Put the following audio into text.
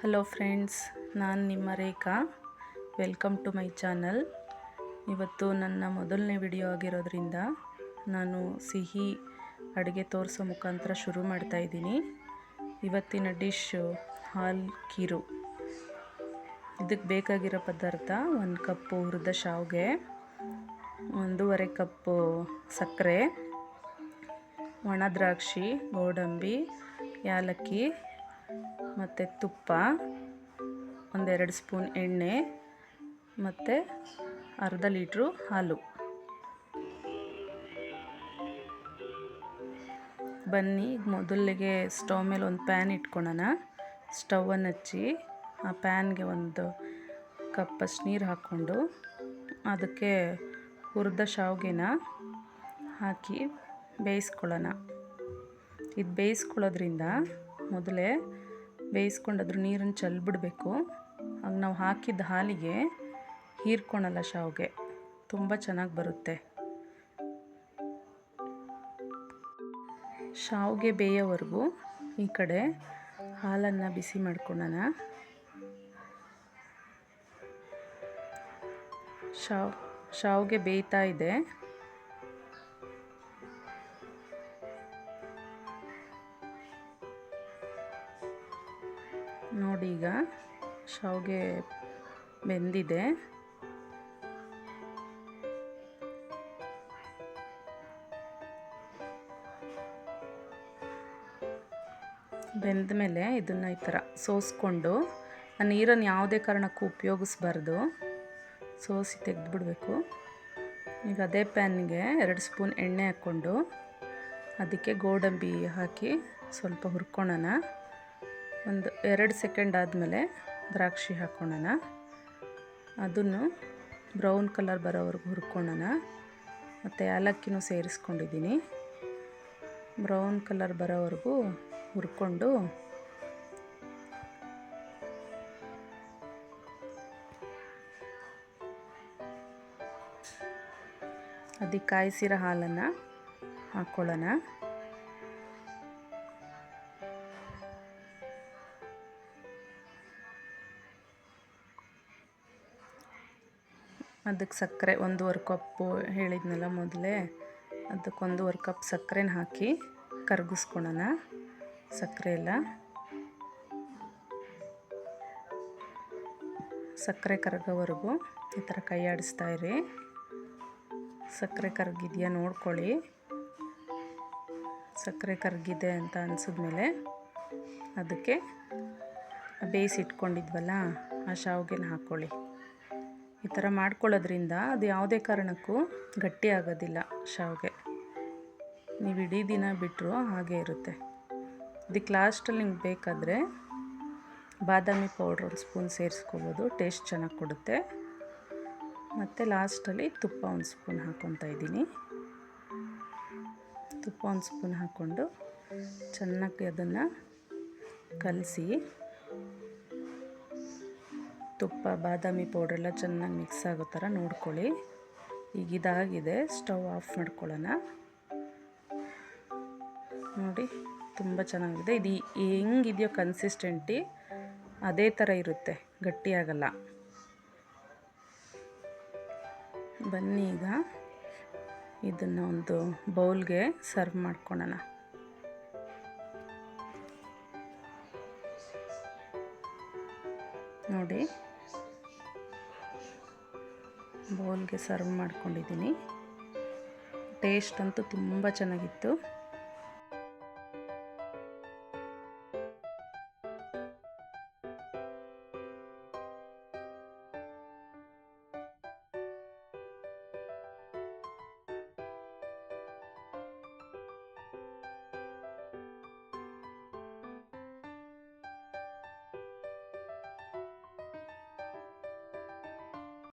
Hello friends, ನಾನು ನಿಮ್ಮ Rekha. Welcome to my channel. ಇವತ್ತು ನನ್ನ ಮೊದಲನೇ ವಿಡಿಯೋ ಆಗಿರೋದ್ರಿಂದ ನಾನು ಸಿಹಿ ಅಡುಗೆ ತೋರಿಸೋ ಮುಖಾಂತರ ಶುರು ಮಾಡ್ತಾಯಿದ್ದೀನಿ. ಇವತ್ತಿನ ಡಿಶ್ಶು ಹಾಲು ಖೀರು. ಇದಕ್ಕೆ ಬೇಕಾಗಿರೋ ಪದಾರ್ಥ: 1 ಕಪ್ಪು ಹುರಿದ ಶಾವಿಗೆ, 1.5 ಕಪ್ಪು ಸಕ್ಕರೆ, ಒಣ ದ್ರಾಕ್ಷಿ, ಗೋಡಂಬಿ, ಏಲಕ್ಕಿ ಮತ್ತು ತುಪ್ಪ, 1-2 ಸ್ಪೂನ್ ಎಣ್ಣೆ ಮತ್ತು ಅರ್ಧ ಲೀಟ್ರು ಹಾಲು. ಬನ್ನಿ, ಮೊದಲಿಗೆ ಸ್ಟವ್ ಮೇಲೆ ಒಂದು ಪ್ಯಾನ್ ಇಟ್ಕೊಳ್ಳೋಣ. ಸ್ಟವನ್ನು ಹಚ್ಚಿ ಆ ಪ್ಯಾನ್ಗೆ 1 ಕಪ್ಪಷ್ಟು ನೀರು ಹಾಕ್ಕೊಂಡು ಅದಕ್ಕೆ ಹುರಿದ ಶಾವಿಗೆನ ಹಾಕಿ ಬೇಯಿಸ್ಕೊಳ್ಳೋಣ. ಇದು ಬೇಯಿಸ್ಕೊಳ್ಳೋದ್ರಿಂದ ಮೊದಲೇ ಬೇಯಿಸ್ಕೊಂಡಾದ್ರೂ ನೀರನ್ನು ಚೆಲ್ಬಿಡಬೇಕು. ಆಗ ನಾವು ಹಾಕಿದ ಹಾಲಿಗೆ ಹೀರ್ಕೊಳಲ್ಲ ಶಾವಿಗೆ, ತುಂಬ ಚೆನ್ನಾಗಿ ಬರುತ್ತೆ. ಶಾವಿಗೆ ಬೇಯೋವರೆಗೂ ಈ ಕಡೆ ಹಾಲನ್ನು ಬಿಸಿ ಮಾಡ್ಕೊಳ್ಳೋಣ. ಶಾವಿಗೆ ಬೇಯ್ತಾ ಇದೆ. ನೋಡಿ, ಈಗ ಶಾವಿಗೆ ಬೆಂದಿದೆ. ಬೆಂದ ಮೇಲೆ ಇದನ್ನು ಈ ಥರ ಸೋಸ್ಕೊಂಡು, ಆ ನೀರನ್ನು ಯಾವುದೇ ಕಾರಣಕ್ಕೂ ಉಪಯೋಗಿಸ್ಬಾರ್ದು, ಸೋಸಿ ತೆಗೆದುಬಿಡಬೇಕು. ಈಗ ಅದೇ ಪ್ಯಾನ್ಗೆ 2 ಸ್ಪೂನ್ ಎಣ್ಣೆ ಹಾಕ್ಕೊಂಡು ಅದಕ್ಕೆ ಗೋಡಂಬಿ ಹಾಕಿ ಸ್ವಲ್ಪ ಹುರ್ಕೊಳ್ಳೋಣ. 1-2 ಸೆಕೆಂಡ್ ಆದಮೇಲೆ ದ್ರಾಕ್ಷಿ ಹಾಕ್ಕೊಳ್ಳೋಣ. ಅದನ್ನು ಬ್ರೌನ್ ಕಲರ್ ಬರೋವರೆಗೂ ಹುರ್ಕೊಳ್ಳೋಣ. ಮತ್ತು ಏಲಕ್ಕಿನೂ ಸೇರಿಸ್ಕೊಂಡಿದ್ದೀನಿ. ಬ್ರೌನ್ ಕಲರ್ ಬರೋವರೆಗೂ ಹುರ್ಕೊಂಡು ಅದಕ್ಕೆ ಕಾಯಿಸಿರೋ ಹಾಲನ್ನು ಹಾಕ್ಕೊಳ್ಳೋಣ. ಅದಕ್ಕೆ ಸಕ್ಕರೆ 1.5 ಕಪ್ಪು ಹೇಳಿದ್ನಲ್ಲ ಮೊದಲೇ, ಅದಕ್ಕೆ 1.5 ಕಪ್ ಸಕ್ಕರೆನ ಹಾಕಿ ಕರಗಿಸ್ಕೊಳ್ಳೋಣ. ಸಕ್ಕರೆ ಎಲ್ಲ ಸಕ್ಕರೆ ಕರಗೋವರೆಗೂ ಈ ಥರ ಕೈ ಆಡಿಸ್ತಾ ಇರಿ. ಸಕ್ಕರೆ ಕರಗಿದೆಯಾ ನೋಡ್ಕೊಳ್ಳಿ. ಸಕ್ಕರೆ ಕರಗಿದೆ ಅಂತ ಅನಿಸಿದ್ಮೇಲೆ ಅದಕ್ಕೆ ಬೇಯಿಸಿಟ್ಕೊಂಡಿದ್ವಲ್ಲ ಆ ಶಾವಿಗೆನ ಹಾಕ್ಕೊಳ್ಳಿ. ಈ ಥರ ಮಾಡ್ಕೊಳ್ಳೋದ್ರಿಂದ ಅದು ಯಾವುದೇ ಕಾರಣಕ್ಕೂ ಗಟ್ಟಿ ಆಗೋದಿಲ್ಲ ಶಾವಿಗೆ. ನೀವು ಇಡೀ ದಿನ ಬಿಟ್ಟರು ಹಾಗೆ ಇರುತ್ತೆ. ಇದಕ್ಕೆ ಲಾಸ್ಟಲ್ಲಿ ನಿಮ್ಗೆ ಬೇಕಾದರೆ ಬಾದಾಮಿ ಪೌಡ್ರ್ 1 ಸ್ಪೂನ್ ಸೇರಿಸ್ಕೋಬೋದು, ಟೇಸ್ಟ್ ಚೆನ್ನಾಗಿ ಕೊಡುತ್ತೆ. ಮತ್ತು ಲಾಸ್ಟಲ್ಲಿ ತುಪ್ಪ 1 ಸ್ಪೂನ್ ಹಾಕ್ಕೊತಾ ಇದ್ದೀನಿ. ತುಪ್ಪ 1 ಸ್ಪೂನ್ ಹಾಕ್ಕೊಂಡು ಚೆನ್ನಾಗಿ ಅದನ್ನು ಕಲಸಿ, ತುಪ್ಪ ಬಾದಾಮಿ ಪೌಡ್ರೆಲ್ಲ ಚೆನ್ನಾಗಿ ಮಿಕ್ಸ್ ಆಗೋ ಥರ ನೋಡ್ಕೊಳ್ಳಿ. ಈಗ ಇದಾಗಿದೆ, ಸ್ಟವ್ ಆಫ್ ಮಾಡ್ಕೊಳ್ಳೋಣ. ನೋಡಿ, ತುಂಬ ಚೆನ್ನಾಗಿದೆ. ಇದು ಹೆಂಗಿದೆಯೋ ಕನ್ಸಿಸ್ಟೆಂಟಿ ಅದೇ ಥರ ಇರುತ್ತೆ, ಗಟ್ಟಿಯಾಗಲ್ಲ. ಬನ್ನಿ, ಈಗ ಇದನ್ನು ಒಂದು ಬೌಲ್ಗೆ ಸರ್ವ್ ಮಾಡ್ಕೊಳ್ಳೋಣ. ನೋಡಿ, ಬೌಲ್ಗೆ ಸರ್ವ್ ಮಾಡ್ಕೊಂಡಿದ್ದೀನಿ. ಟೇಸ್ಟ್ ಅಂತೂ ತುಂಬ ಚೆನ್ನಾಗಿತ್ತು.